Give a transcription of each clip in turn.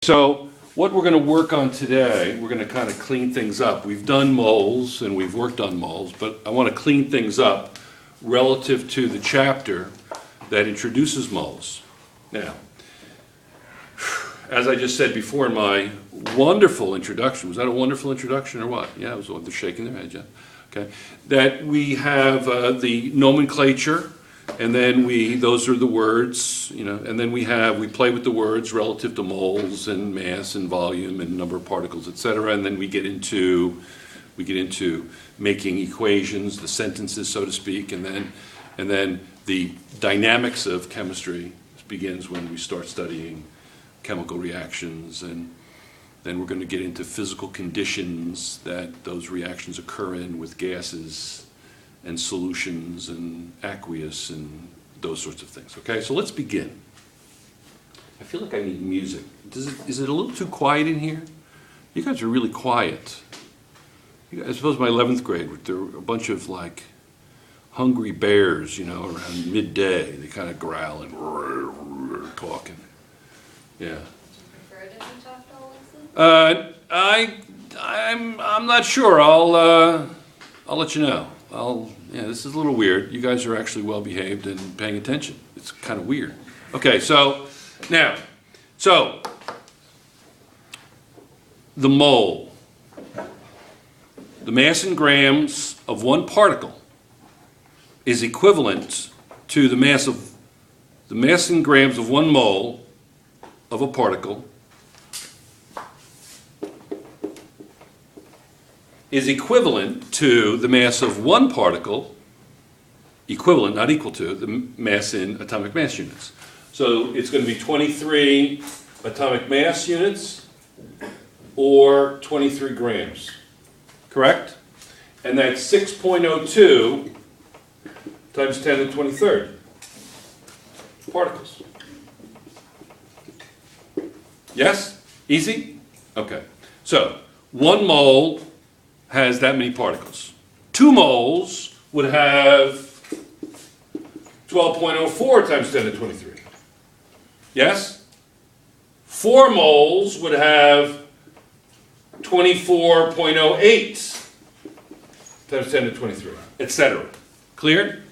So what we're going to work on today, we're going to kind of clean things up. We've done moles and we've worked on moles, but I want to clean things up relative to the chapter that introduces moles. Now, as I just said before in my wonderful introduction, was that a wonderful introduction or what? Yeah, it was. They're shaking their head, yeah. Okay. That we have the nomenclature, and then those are the words, and then we play with the words relative to moles and mass and volume and number of particles, etc. And then we get into making equations, the sentences, so to speak, and then the dynamics of chemistry begins when we start studying chemical reactions, and then we're going to get into physical conditions that those reactions occur in with gases and solutions and aqueous and those sorts of things. Okay, so let's begin. I feel like I need music. Is it a little too quiet in here? You guys are really quiet. I suppose my 11th grade, there were a bunch of like hungry bears, around midday. They kind of growl and talking. Yeah. Would you prefer a different chapter, I'm not sure. I'll let you know. This is a little weird. You guys are actually well behaved and paying attention. It's kind of weird. Okay, so the mole, the mass in grams of one particle is equivalent to the mass in grams of one mole of a particle is equivalent to the mass of one particle, equivalent, not equal to, the mass in atomic mass units. So it's going to be 23 atomic mass units or 23 grams, correct? And that's 6.02 times 10 to the 23rd particles. Yes? Easy? Okay. So 1 mole has that many particles. 2 moles would have 12.04 times 10 to the 23. Yes? 4 moles would have 24.08 times 10 to the 23, etc. Clear?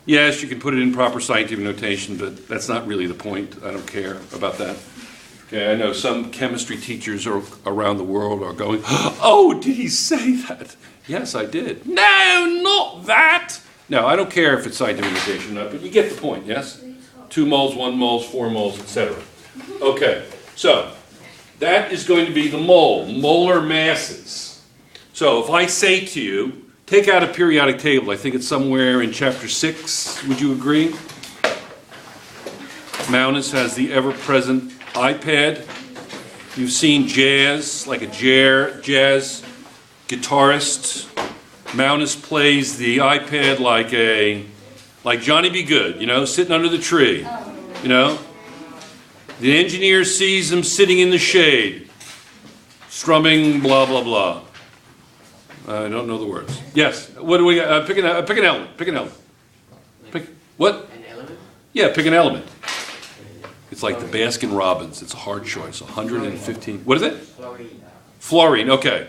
Yes, you can put it in proper scientific notation, but that's not really the point. I don't care about that. Okay, I know some chemistry teachers around the world are going, oh, did he say that? Yes, I did. No, not that. No, I don't care if it's scientific notation or not, but you get the point, yes? 2 moles, 1 moles, 4 moles, etc. Okay, so that is going to be the mole, molar masses. So if I say to you, take out a periodic table, I think it's somewhere in chapter 6, would you agree? Maunus has the ever-present iPad. You've seen jazz, like a jazz guitarist. Maunus plays the iPad like Johnny B. Good, sitting under the tree. The engineer sees him sitting in the shade, strumming blah blah blah. I don't know the words. Yes. What do we got? Pick an element. Pick an element. Pick what? An element? Yeah, pick an element. It's like the Baskin Robbins. It's a hard choice. 115. What is it? Fluorine. Fluorine. Okay.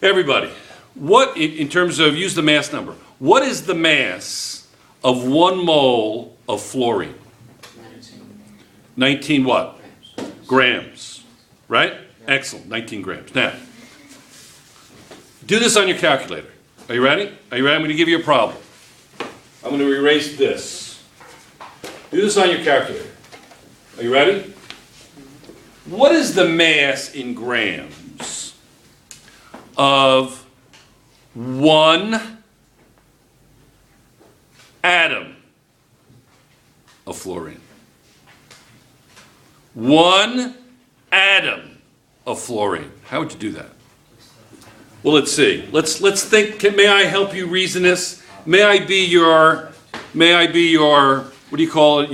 Everybody, what in terms of use the mass number? What is the mass of 1 mole of fluorine? 19 what? Grams. Right? Excellent. 19 grams. Now, do this on your calculator. Are you ready? Are you ready? I'm going to give you a problem. I'm going to erase this. Do this on your calculator. Are you ready? What is the mass in grams of 1 atom of fluorine? 1 atom of fluorine. How would you do that? Well, let's see. Let's think. May I help you reason this? May I be your? What do you call it?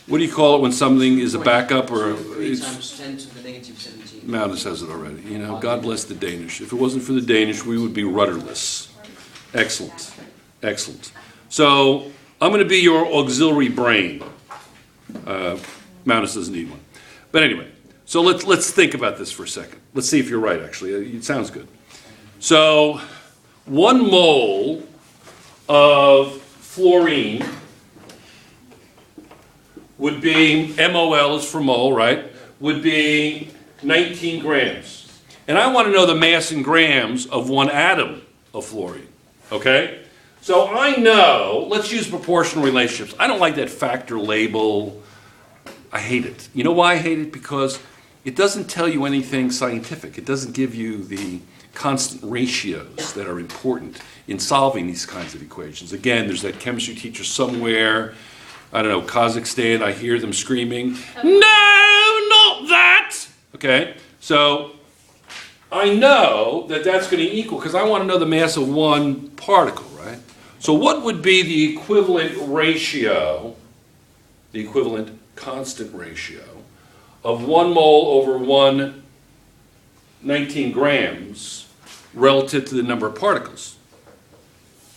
What do you call it when something is a backup or? 3 times 10 to the negative 17. Maunus says it already. God bless the Danish. If it wasn't for the Danish, we would be rudderless. Excellent, excellent. So I'm going to be your auxiliary brain. Mountis doesn't need one. But anyway, so let's think about this for a second. Let's see if you're right, actually. It sounds good. So 1 mole of fluorine would be, MOL is for mole, right? Would be 19 grams. And I want to know the mass in grams of 1 atom of fluorine, okay? So I know, let's use proportional relationships. I don't like that factor label. I hate it. You know why I hate it? Because it doesn't tell you anything scientific. It doesn't give you the constant ratios that are important in solving these kinds of equations. Again, there's that chemistry teacher somewhere, I don't know, Kazakhstan, I hear them screaming, no, not that! Okay, so I know that that's going to equal, because I want to know the mass of 1 particle, right? So what would be the equivalent ratio, the equivalent constant ratio, of 1 mole over 19 grams relative to the number of particles?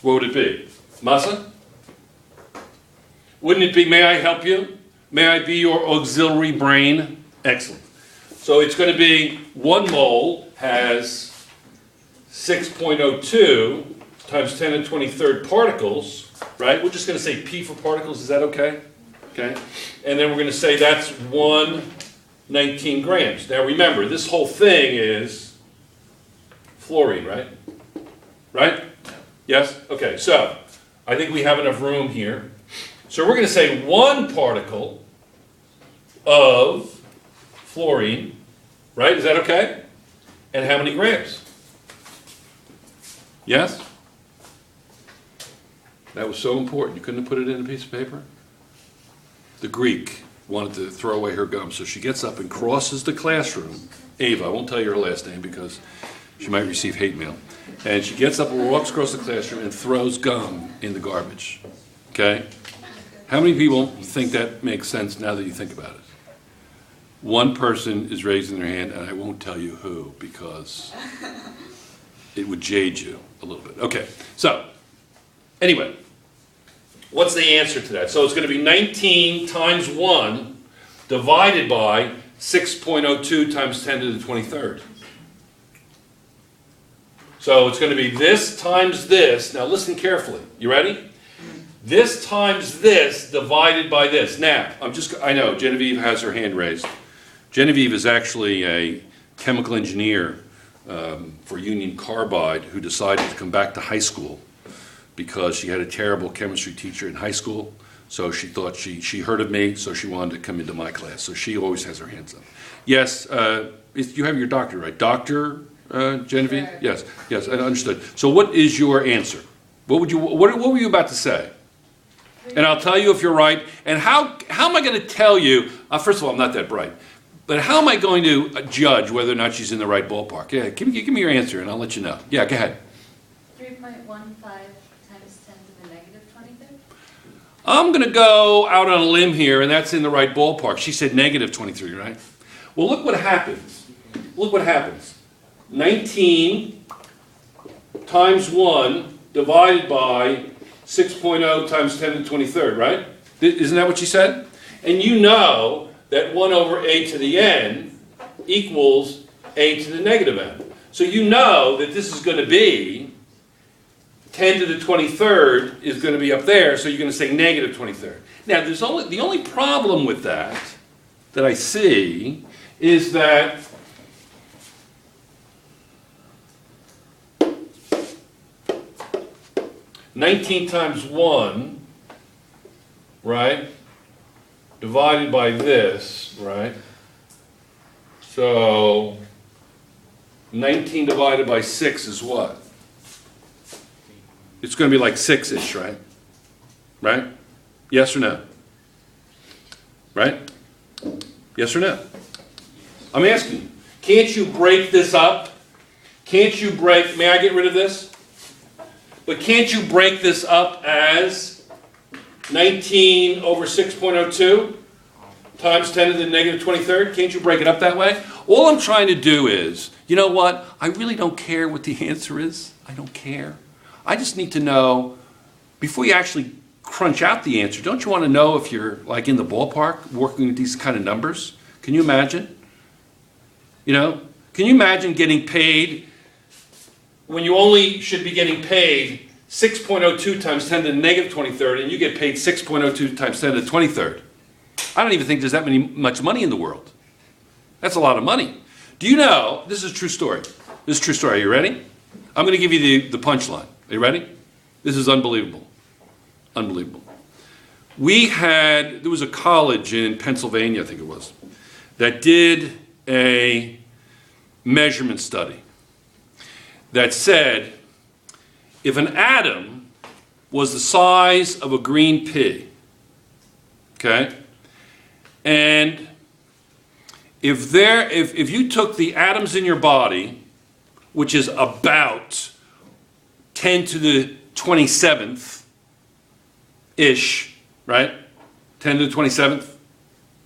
What would it be? Masa? Wouldn't it be, may I help you? May I be your auxiliary brain? Excellent. So it's going to be 1 mole has 6.02 times 10 to the 23rd particles, right? We're just going to say P for particles. Is that okay? Okay. And then we're going to say that's 19 grams. Now remember, this whole thing is fluorine, right? Right? Yes? Okay, so I think we have enough room here. So we're going to say 1 particle of fluorine, right? Is that okay? And how many grams? Yes? That was so important. You couldn't have put it in a piece of paper? The Greek wanted to throw away her gum, so she gets up and crosses the classroom. Ava, I won't tell you her last name because she might receive hate mail. And she gets up and walks across the classroom and throws gum in the garbage. Okay? How many people think that makes sense now that you think about it? 1 person is raising their hand, and I won't tell you who because it would jade you a little bit. Okay, so anyway, what's the answer to that? So it's going to be 19 times 1 divided by 6.02 times 10 to the 23rd. So it's going to be this times this. Now listen carefully. You ready? This times this divided by this. Now, I know Genevieve has her hand raised. Genevieve is actually a chemical engineer for Union Carbide who decided to come back to high school because she had a terrible chemistry teacher in high school. So she thought she heard of me, so she wanted to come into my class. So she always has her hands up. Yes, you have your doctor, right? Dr. Genevieve? Sure. Yes, yes, I understood. So what is your answer? What were you about to say? And I'll tell you if you're right. And how am I going to tell you? First of all, I'm not that bright. But how am I going to judge whether or not she's in the right ballpark? Yeah, give me your answer, and I'll let you know. Yeah, go ahead. 3.15 times 10 to the negative 23rd? I'm going to go out on a limb here, and that's in the right ballpark. She said negative 23, right? Well, look what happens. Look what happens. 19 times 1 divided by 6.0 times 10 to the 23rd, right? Isn't that what she said? And you know that 1 over a to the n equals a to the negative n. So you know that this is going to be 10 to the 23rd is going to be up there, so you're going to say negative 23rd. Now, the only problem with that I see is that $19 times 1, right, divided by this, right? So 19 divided by 6 is what? It's going to be like 6-ish, right? Right? Yes or no? Right? Yes or no? I'm asking you. Can't you break this up? Can't you break, may I get rid of this? But can't you break this up as 19 over 6.02 times 10 to the negative 23rd? Can't you break it up that way? All I'm trying to do is, you know what? I really don't care what the answer is. I don't care. I just need to know, before you actually crunch out the answer, don't you want to know if you're like in the ballpark working with these kind of numbers? Can you imagine? You know, can you imagine getting paid when you only should be getting paid 6.02 times 10 to the negative 23rd, and you get paid 6.02 times 10 to the 23rd? I don't even think there's that much money in the world. That's a lot of money. Do you know, this is a true story. This is a true story. Are you ready? I'm going to give you the punchline. Are you ready? This is unbelievable. Unbelievable. There was a college in Pennsylvania, I think it was, that did a measurement study that said if an atom was the size of a green pea, okay, and if you took the atoms in your body, which is about 10 to the 27th ish, right? 10 to the 27th,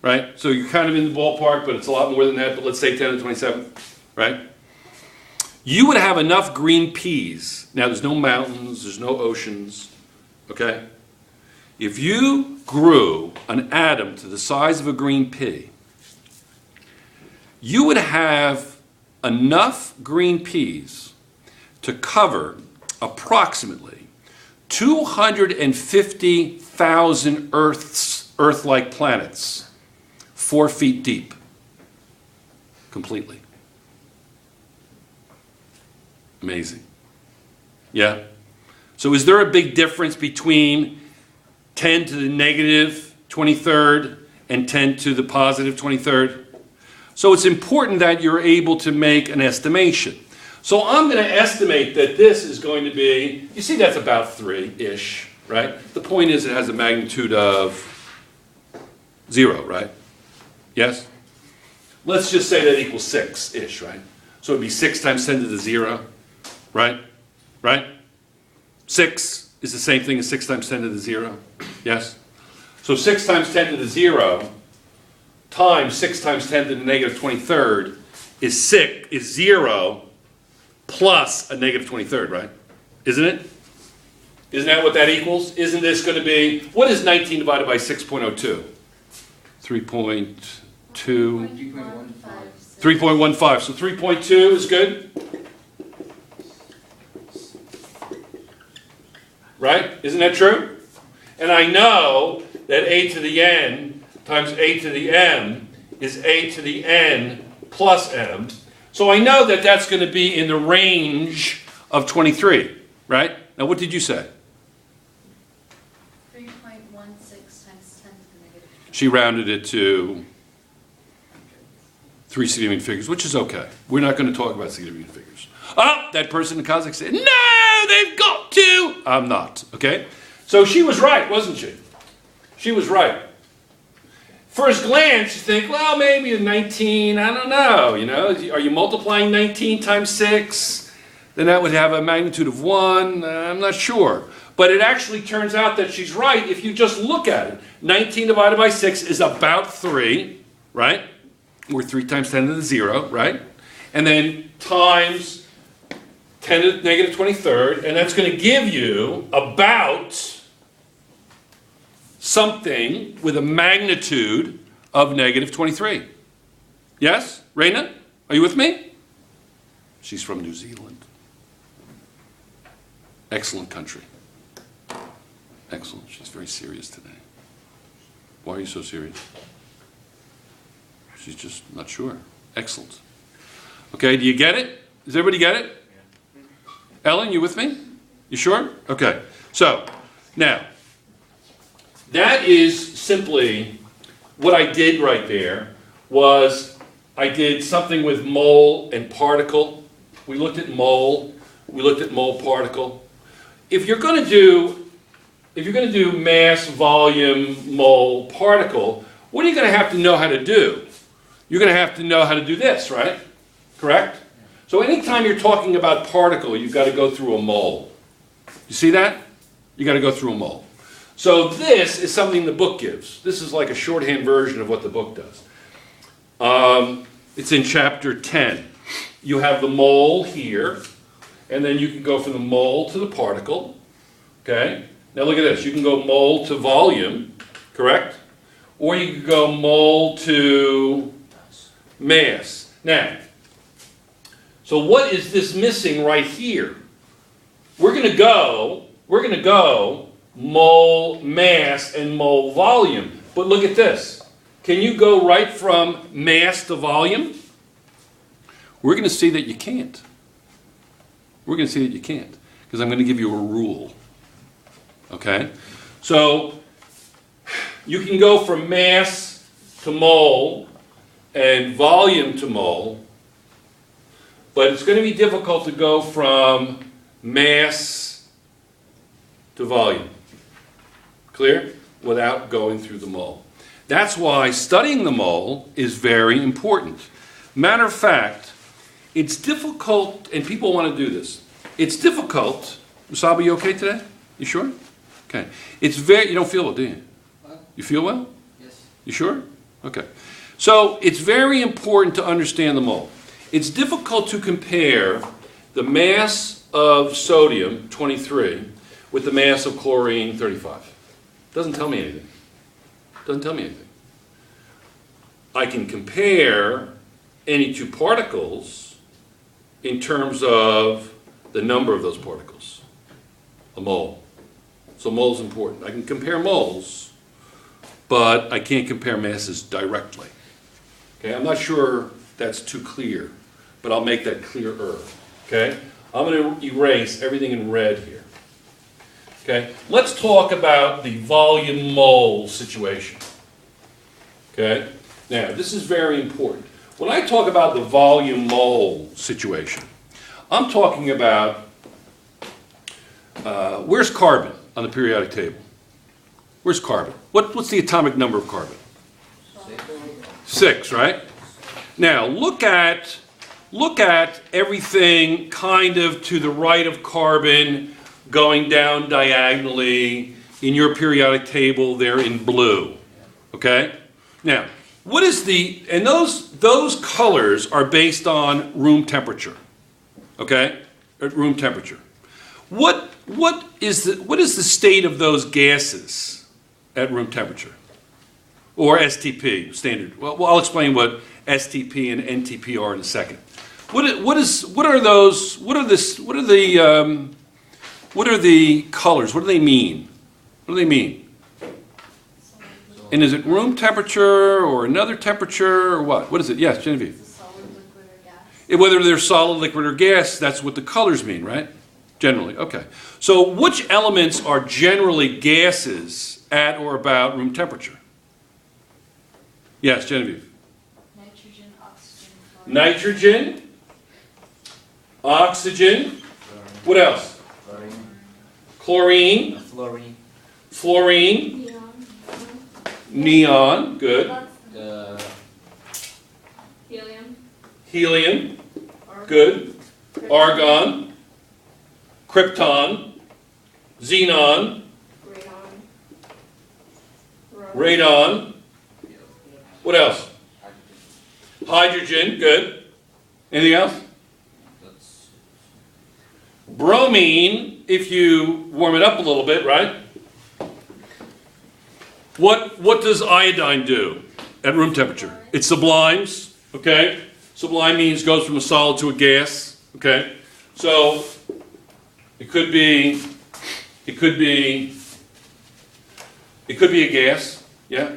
right? So you're kind of in the ballpark, but it's a lot more than that, but let's say 10 to the 27th, right? You would have enough green peas. Now, there's no mountains, there's no oceans, okay? If you grew an atom to the size of a green pea, you would have enough green peas to cover approximately 250,000 Earth-like planets, 4 feet deep, completely. Amazing. Yeah? So is there a big difference between 10 to the negative 23rd and 10 to the positive 23rd? So it's important that you're able to make an estimation. So I'm going to estimate that this is going to be, you see that's about 3-ish, right? The point is it has a magnitude of 0, right? Yes? Let's just say that equals 6-ish, right? So it'd be 6 times 10 to the 0, right? Right? 6 is the same thing as 6 times 10 to the 0, yes? So 6 times 10 to the 0 times 6 times 10 to the negative 23rd is 0 plus a negative 23rd, right? Isn't it? Isn't that what that equals? Isn't this going to be, what is 19 divided by 6.02? 3.2. 3.15. So 3.2 is good? Right? Isn't that true? And I know that a to the n times a to the m is a to the n plus m. So I know that that's going to be in the range of 23, right? Now what did you say? 3.16 times 10 to the negative. She rounded it to 3 significant figures, which is okay. We're not going to talk about significant figures. Oh, that person in Kazakh said, no, they've got to. I'm not, okay? So she was right, wasn't she? She was right. First glance, you think, well, maybe a 19, I don't know, you know. Are you multiplying 19 times 6? Then that would have a magnitude of 1. I'm not sure. But it actually turns out that she's right if you just look at it. 19 divided by 6 is about 3, right? Or 3 times 10 to the 0, right? And then times 10 to the negative 23rd, and that's going to give you about something with a magnitude of negative 23. Yes? Raina? Are you with me? She's from New Zealand. Excellent country. Excellent. She's very serious today. Why are you so serious? She's just not sure. Excellent. Okay, do you get it? Does everybody get it? Ellen, you with me? You sure? Okay. So, now, that is simply what I did right there was I did something with mole and particle. We looked at mole. We looked at mole particle. If you're going to do mass, volume, mole, particle, what are you going to have to know how to do? You're going to have to know how to do this, right? Correct? So anytime you're talking about particle, you've got to go through a mole. You see that? You got to go through a mole. So this is something the book gives. This is like a shorthand version of what the book does. It's in chapter 10. You have the mole here, and then you can go from the mole to the particle, okay? Now look at this. You can go mole to volume, correct? Or you can go mole to mass. Now, so what is this missing right here? We're going to go mole mass and mole volume. But look at this. Can you go right from mass to volume? We're going to see that you can't. We're going to see that you can't, because I'm going to give you a rule. Okay? So you can go from mass to mole and volume to mole, but it's going to be difficult to go from mass to volume. Clear? Without going through the mole. That's why studying the mole is very important. Matter of fact, it's difficult, and people want to do this. It's difficult. Musab, you okay today? You sure? Okay. It's very, you don't feel well, do you? What? You feel well? Yes. You sure? Okay. So it's very important to understand the mole. It's difficult to compare the mass of sodium, 23, with the mass of chlorine, 35. Doesn't tell me anything. Doesn't tell me anything. I can compare any two particles in terms of the number of those particles, a mole. So mole is important. I can compare moles, but I can't compare masses directly. Okay, I'm not sure that's too clear, but I'll make that clearer. Okay, I'm going to erase everything in red here. Okay, let's talk about the volume mole situation. Okay, now this is very important. When I talk about the volume mole situation, I'm talking about where's carbon on the periodic table? Where's carbon? What's the atomic number of carbon? 6, right? Now look at everything kind of to the right of carbon going down diagonally in your periodic table there in blue. Okay? Now, what is and those colors are based on room temperature. Okay? At room temperature. What is the state of those gases at room temperature? Or STP, standard. Well, I'll explain what STP and NTP are in a second. What are the colors? What do they mean? What do they mean? And is it room temperature or another temperature or what? What is it? Yes, Genevieve. It's a solid, liquid, or gas. Whether they're solid, liquid, or gas, that's what the colors mean, right? Generally, okay. So which elements are generally gases at or about room temperature? Yes, Genevieve. Nitrogen, oxygen, fluorine. Nitrogen, oxygen, what else? Chlorine, Fluorine. fluorine, Neon. neon, good. Helium. Helium, Argon. good. Argon, krypton, xenon, radon. What else? Hydrogen, good. Anything else? Bromine, if you warm it up a little bit, right? What does iodine do at room temperature? It sublimes, okay? Sublime means goes from a solid to a gas, okay? So it could be a gas, yeah?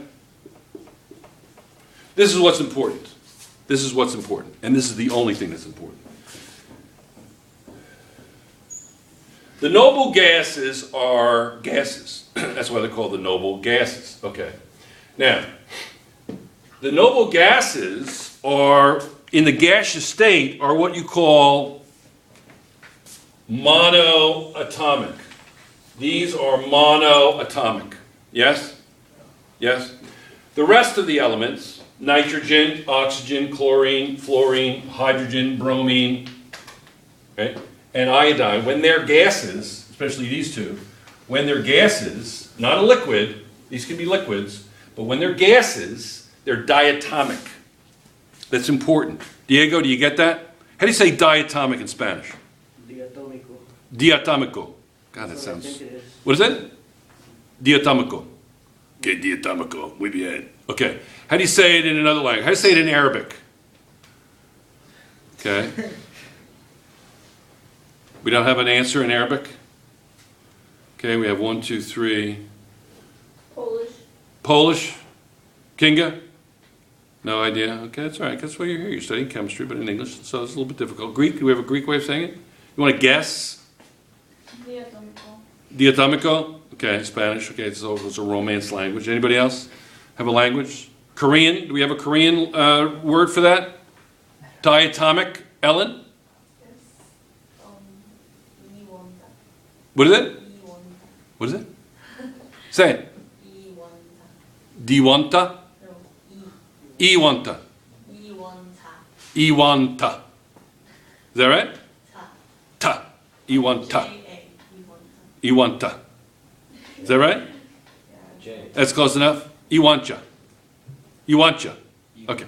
This is what's important. This is what's important, and this is the only thing that's important. The noble gases are gases. That's why they're called the noble gases. Okay. Now, the noble gases are, in the gaseous state, are what you call monoatomic. These are monoatomic. Yes? Yes? The rest of the elements, nitrogen, oxygen, chlorine, fluorine, hydrogen, bromine, okay, and iodine, when they're gases, especially these two, when they're gases, not a liquid, these can be liquids, but when they're gases, they're diatomic. That's important. Diego, do you get that? How do you say diatomic in Spanish? Diatómico. Diatomico. God, that That's what I sounds... think it is. What is it? Diatomico. Okay, diatomico. Muy bien. Okay. How do you say it in another language? How do you say it in Arabic? Okay. We don't have an answer in Arabic? Okay, we have 1, 2, 3. Polish. Polish? Kinga? No idea? Okay, that's all right. That's why you're here. You're studying chemistry, but in English, so it's a little bit difficult. Greek? Do we have a Greek way of saying it? You want to guess? Diatomico. Diatomico? Okay, Spanish. Okay, it's a Romance language. Anybody else have a language? Korean? Do we have a Korean word for that? Diatomic? Ellen? Yes. Iwanta. What is it? Iwanta. What is it? Say it. Iwanta. Diwanta? No. Iwanta. Iwanta. Iwanta. Is that right? Ta. Ta. Iwanta. J-A. Iwanta. Iwanta. Is that right? J. That's close enough? Iwancha. Iwancha. Okay.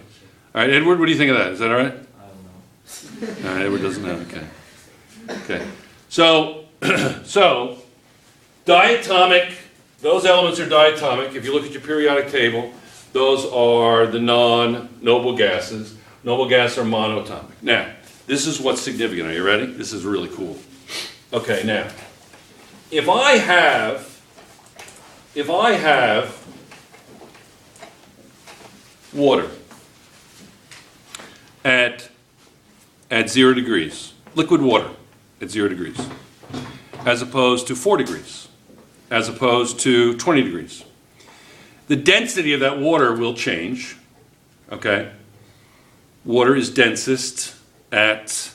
All right, Edward, what do you think of that? Is that all right? I don't know. All right, Edward doesn't know. Okay. Okay. So, so diatomic, those elements are diatomic. If you look at your periodic table, those are the non-noble gases. Noble gases are monatomic. Now, this is what's significant. Are you ready? This is really cool. Okay, now, if I have water at 0 degrees, liquid water at 0 degrees, as opposed to 4 degrees, as opposed to 20 degrees. The density of that water will change, okay? Water is densest at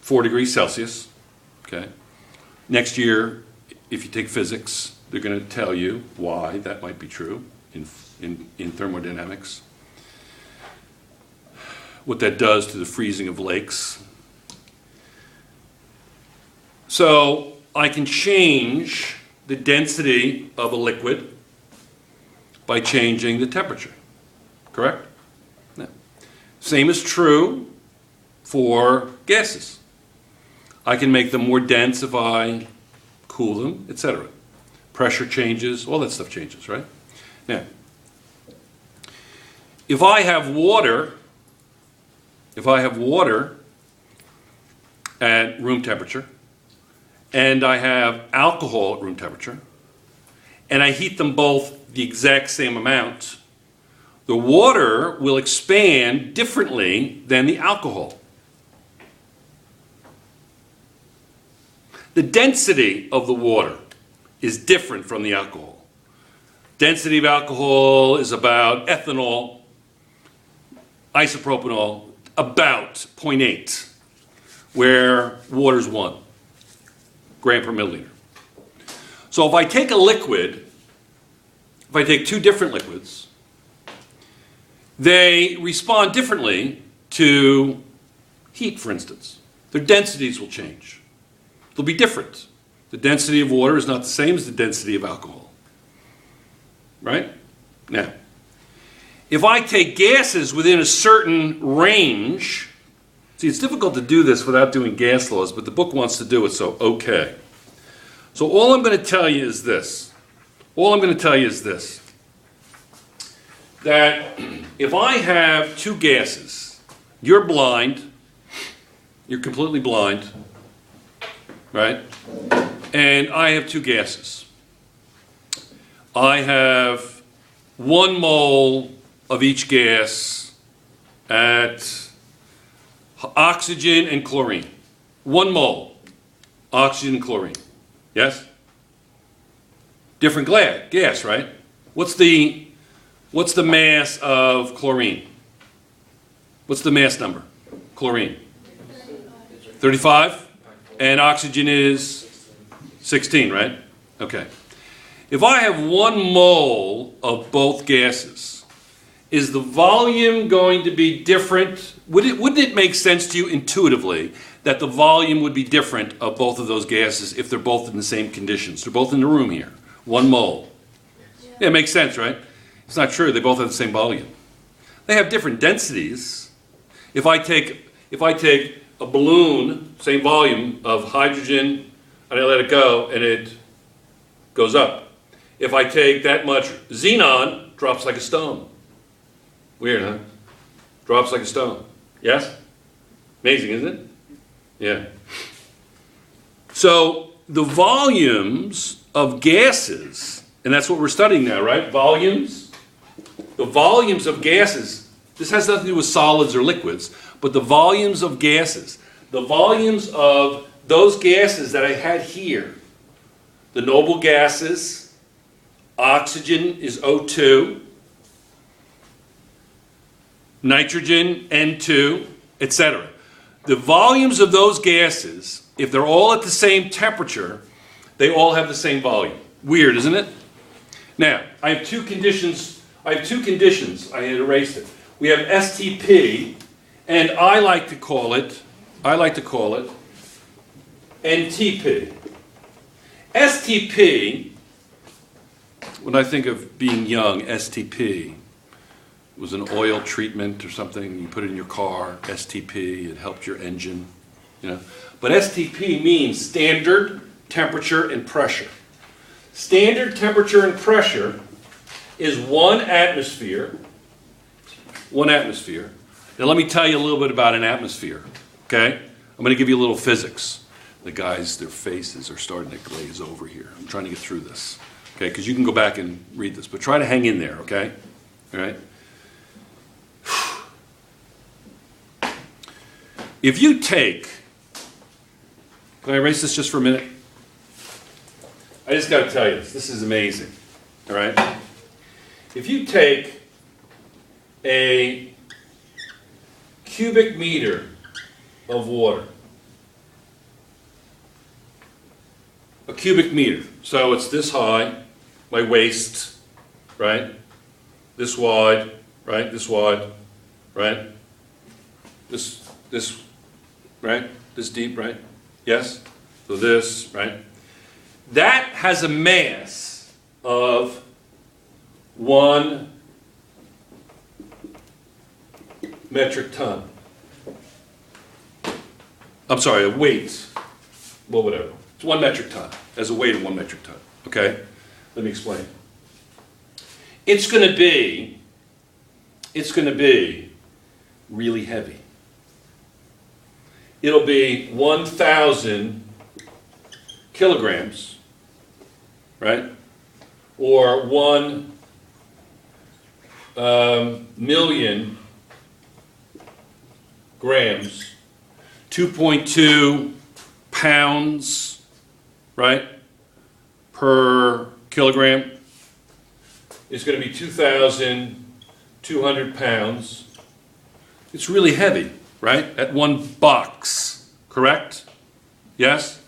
4 degrees Celsius, okay? Next year, if you take physics, they're going to tell you why that might be true in thermodynamics. What that does to the freezing of lakes. So I can change the density of a liquid by changing the temperature, correct? No. Same is true for gases. I can make them more dense if I cool them, etc. Pressure changes, all that stuff changes, right? Now, if I have water at room temperature, and I have alcohol at room temperature, and I heat them both the exact same amount, the water will expand differently than the alcohol. The density of the water is different from the alcohol. Density of alcohol is about ethanol, isopropanol, about 0.8, where water's 1 gram per milliliter. So if I take a liquid, if I take two different liquids, they respond differently to heat, for instance. Their densities will change. They'll be different. The density of water is not the same as the density of alcohol. Right? Now, if I take gases within a certain range, see, it's difficult to do this without doing gas laws, but the book wants to do it, so okay. So all I'm going to tell you is this. That if I have two gases, you're blind, you're completely blind, right? And I have two gases. I have 1 mole of each gas at oxygen and chlorine. 1 mole, oxygen and chlorine. Yes? Different gas, right? What's the mass of chlorine? What's the mass number? Chlorine. 35? And oxygen is 16, right? Okay. If I have 1 mole of both gases, is the volume going to be different? Wouldn't it make sense to you intuitively that the volume would be different of both of those gases if they're both in the same conditions? They're both in the room here. 1 mole. Yeah, it makes sense, right? It's not true. They both have the same volume. They have different densities. If I take a balloon, same volume of hydrogen, and I let it go, and it goes up. If I take that much xenon, drops like a stone. Weird, huh? Drops like a stone. Yes? Amazing, isn't it? Yeah. So the volumes of gases, and that's what we're studying now, right? Volumes. The volumes of gases. This has nothing to do with solids or liquids, but the volumes of gases. The volumes of those gases that I had here. The noble gases. Oxygen is O2. Nitrogen, N2, etc. The volumes of those gases, if they're all at the same temperature, they all have the same volume. Weird, isn't it? Now, I have two conditions. I had erased it. We have STP, and I like to call it NTP. STP, when I think of being young, STP was an oil treatment or something. You put it in your car, STP, it helped your engine. You know. But STP means standard temperature and pressure. Standard temperature and pressure is 1 atmosphere. 1 atmosphere. Now let me tell you a little bit about an atmosphere, okay? I'm going to give you a little physics. The guys, their faces are starting to glaze over here. I'm trying to get through this, okay? Because you can go back and read this, but try to hang in there, okay? All right? If you take, can I erase this just for a minute? I just got to tell you this. This is amazing, all right? If you take a cubic meter of water, a cubic meter, so it's this high, my waist, right? This wide, right? This wide, right? This, right? This deep, right? Yes? So this, right? That has a mass of 1 metric ton. I'm sorry, a weight. Well, whatever. It's 1 metric ton. Has a weight of 1 metric ton. Okay? Let me explain. It's going to be really heavy. It'll be 1,000 kilograms, right? Or 1 million grams, 2.2 pounds, right, per kilogram. It's going to be 2,200 pounds. It's really heavy, right, at 1 box, correct? Yes?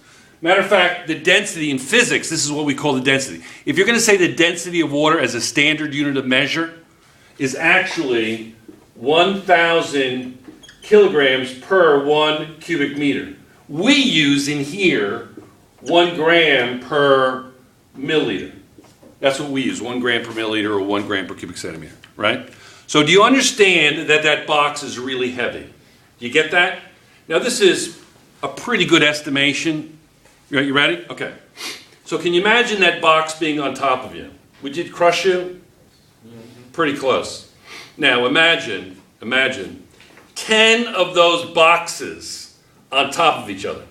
Matter of fact, the density in physics, this is what we call the density. If you're going to say the density of water as a standard unit of measure is actually 1,000 kilograms per 1 cubic meter. We use in here 1 gram per milliliter. That's what we use, 1 gram per milliliter or 1 gram per cubic centimeter, right? So do you understand that that box is really heavy? Do you get that? Now this is a pretty good estimation. You ready? Okay. So can you imagine that box being on top of you? Would it crush you? Pretty close. Now imagine 10 of those boxes on top of each other.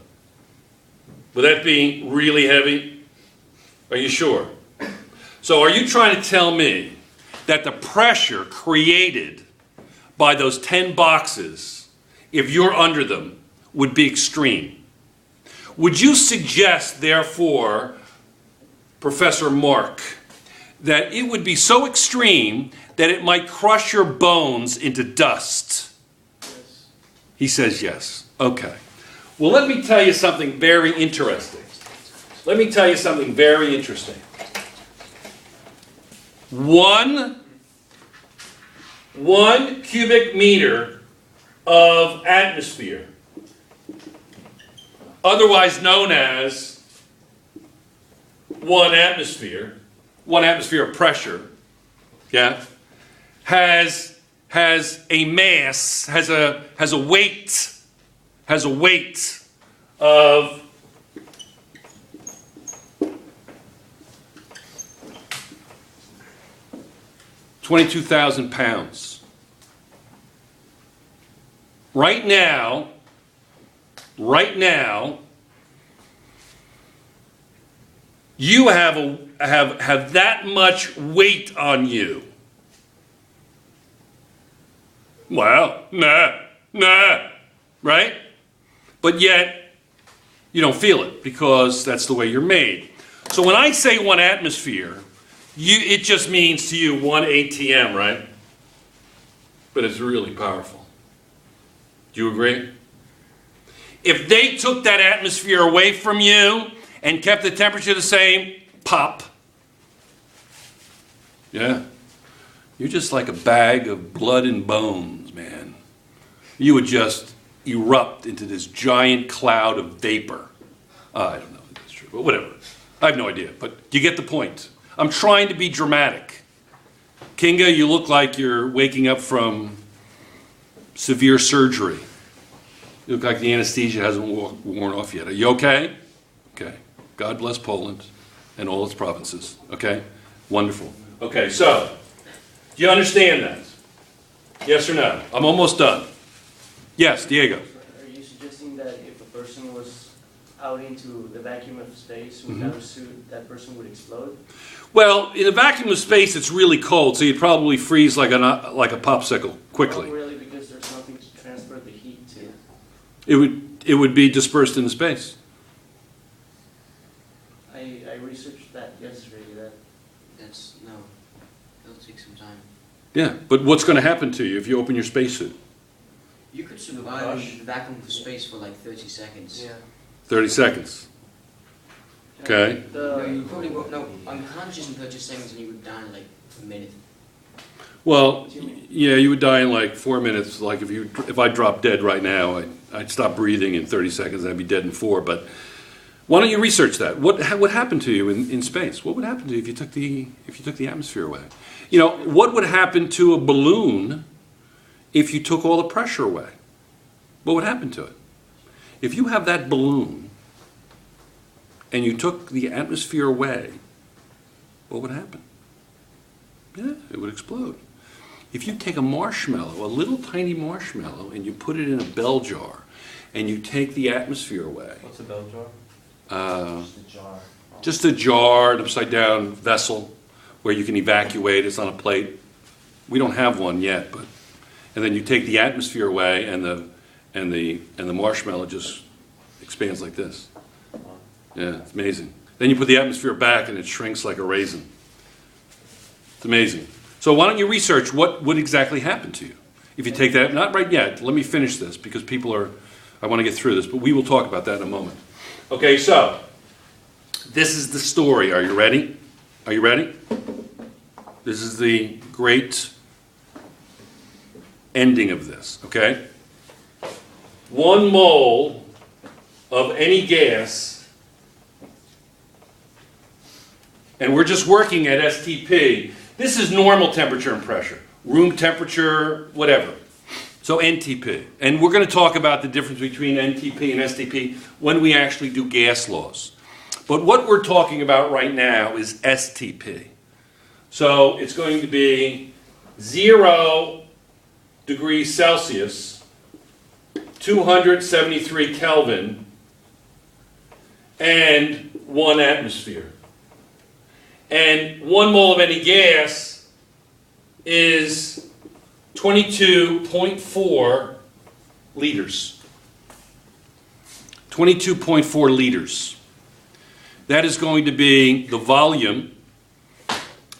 Would that be really heavy? Are you sure? So are you trying to tell me that the pressure created by those 10 boxes, if you're under them, would be extreme? Would you suggest, therefore, Professor Mark, that it would be so extreme that it might crush your bones into dust? Yes. He says yes. Okay. Well, let me tell you something very interesting. One cubic meter of atmosphere, otherwise known as 1 atmosphere of pressure, yeah, has a mass, has a weight of 22,000 pounds. Right now, you have that much weight on you. Well, nah, right? But yet, you don't feel it because that's the way you're made. So when I say 1 atmosphere, it just means to you 1 ATM, right? But it's really powerful. Do you agree? If they took that atmosphere away from you and kept the temperature the same, pop. Yeah. You're just like a bag of blood and bones, man. You would just erupt into this giant cloud of vapor. I don't know if that's true, but whatever. I have no idea, but you get the point. I'm trying to be dramatic. Kinga, you look like you're waking up from severe surgery. You look like the anesthesia hasn't worn off yet. Are you okay? Okay. God bless Poland and all its provinces. Okay? Wonderful. Okay, so, do you understand that? Yes or no? I'm almost done. Yes, Diego. Are you suggesting that if a person was out into the vacuum of space without a suit, that person would explode? Well, in a vacuum of space, it's really cold, so you'd probably freeze like a popsicle quickly. Not really, because there's nothing to transfer the heat to. It would be dispersed into space. I researched that yesterday. No, it'll take some time. Yeah, but what's going to happen to you if you open your spacesuit? You could survive in the vacuum of space for like 30 seconds. 30 seconds. Okay. No, you probably won't. No, unconscious in 30 seconds and you would die in like a minute. Well, yeah, you would die in like 4 minutes. Like if I dropped dead right now, I'd stop breathing in 30 seconds. I'd be dead in 4. But why don't you research that? What happened to you in space? What would happen to you if you took the atmosphere away? You know, what would happen to a balloon if you took all the pressure away? What would happen to it? If you have that balloon and you took the atmosphere away, what would happen? Yeah, it would explode. If you take a marshmallow, a little tiny marshmallow, and you put it in a bell jar, and you take the atmosphere away. What's a bell jar? Just a jar. Just a jar, an upside down vessel where you can evacuate. It's on a plate. We don't have one yet, but and then you take the atmosphere away, and the marshmallow just expands like this. Yeah, it's amazing. Then you put the atmosphere back, and it shrinks like a raisin. It's amazing. So why don't you research what would exactly happen to you if you take that? Not right yet. Let me finish this because I want to get through this, but we will talk about that in a moment. Okay, so this is the story. Are you ready? Are you ready? This is the great ending of this, okay? 1 mole of any gas, and we're just working at STP. This is normal temperature and pressure, room temperature, whatever. So NTP. And we're going to talk about the difference between NTP and STP when we actually do gas laws. But what we're talking about right now is STP. So it's going to be 0 degrees Celsius, 273 Kelvin, and 1 atmosphere. And 1 mole of any gas is 22.4 liters. 22.4 liters. That is going to be the volume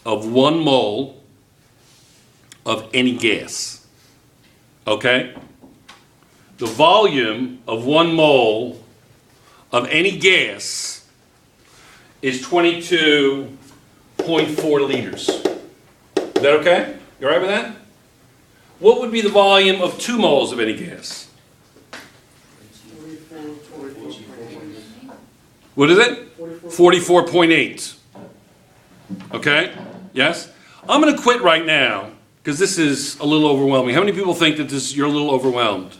of 1 mole of any gas. Okay? The volume of 1 mole of any gas is 22.4 liters. Is that okay? You all right with that? What would be the volume of 2 moles of any gas? What is it? 44.8. Okay? Yes? I'm going to quit right now because this is a little overwhelming. How many people think that you're a little overwhelmed?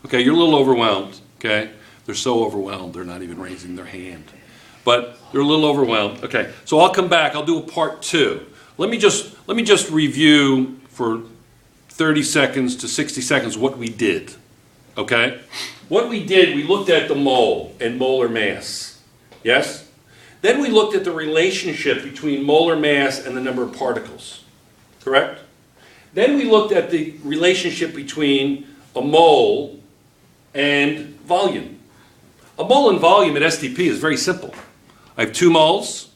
Okay, you're a little overwhelmed. Okay? They're so overwhelmed they're not even raising their hand. But they're a little overwhelmed. Okay, so I'll come back. I'll do a part 2. Let me just let me just review for 30 seconds to 60 seconds what we did, okay? What we did, we looked at the mole and molar mass, yes? Then we looked at the relationship between molar mass and the number of particles, correct? Then we looked at the relationship between a mole and volume. A mole and volume at STP is very simple. I have 2 moles,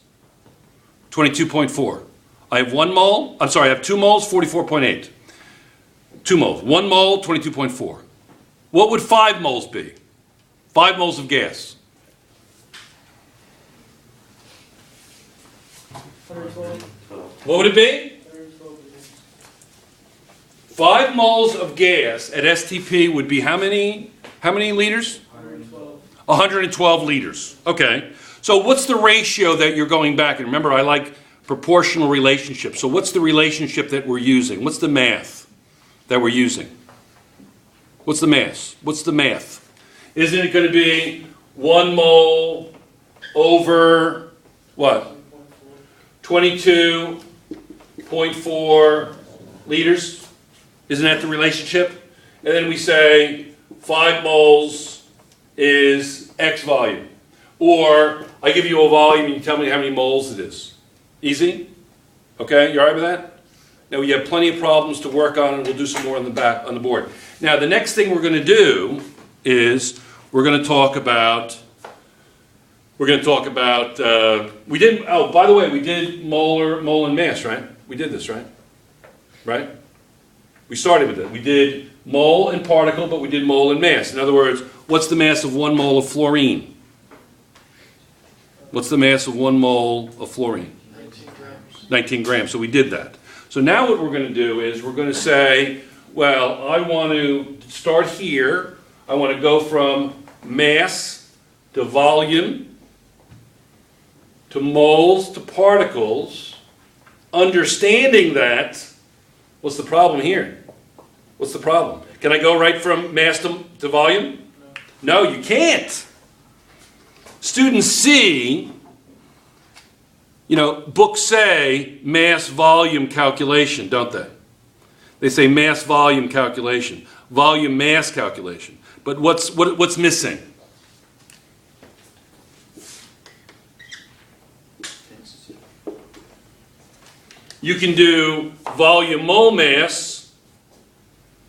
22.4. I have 1 mole, I'm sorry, I have 2 moles, 44.8. 2 moles. 1 mole, 22.4. What would 5 moles be? 5 moles of gas. What would it be? 5 moles of gas at STP would be how many liters? 112. 112 liters. Okay. So what's the ratio that you're going back? And remember, I like proportional relationships. So what's the relationship that we're using? What's the math that we're using? What's the mass? What's the math? Isn't it going to be 1 mole over what? 22.4 liters? Isn't that the relationship? And then we say 5 moles is X volume. Or I give you a volume and you tell me how many moles it is. Easy? Okay, you all right with that? Now we have plenty of problems to work on, and we'll do some more on the board. Now the next thing we're going to do is we're going to talk about we did, oh, by the way, we did mole and mass, right? We did this, right? Right? We started with it. We did mole and particle, but we did mole and mass. In other words, what's the mass of 1 mole of fluorine? What's the mass of 1 mole of fluorine? 19 grams. 19 grams. So we did that. So now what we're going to do is we're going to say, well, I want to start here. I want to go from mass to volume to moles to particles, understanding that. What's the problem here? What's the problem? Can I go right from mass to volume? No, you can't. Students see, books say mass volume calculation, don't they? They say mass volume calculation, volume mass calculation. But what's missing? You can do volume mole mass,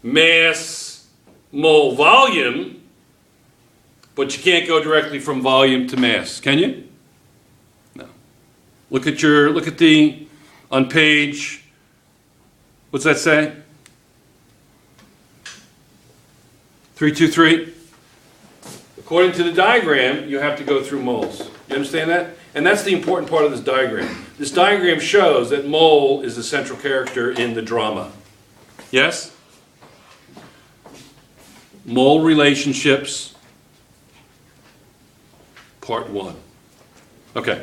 mass mole volume, but you can't go directly from volume to mass, can you? No. Look at on page, what's that say? 323. According to the diagram, you have to go through moles. You understand that? And that's the important part of this diagram. This diagram shows that mole is the central character in the drama. Yes? Mole relationships, part 1. Okay.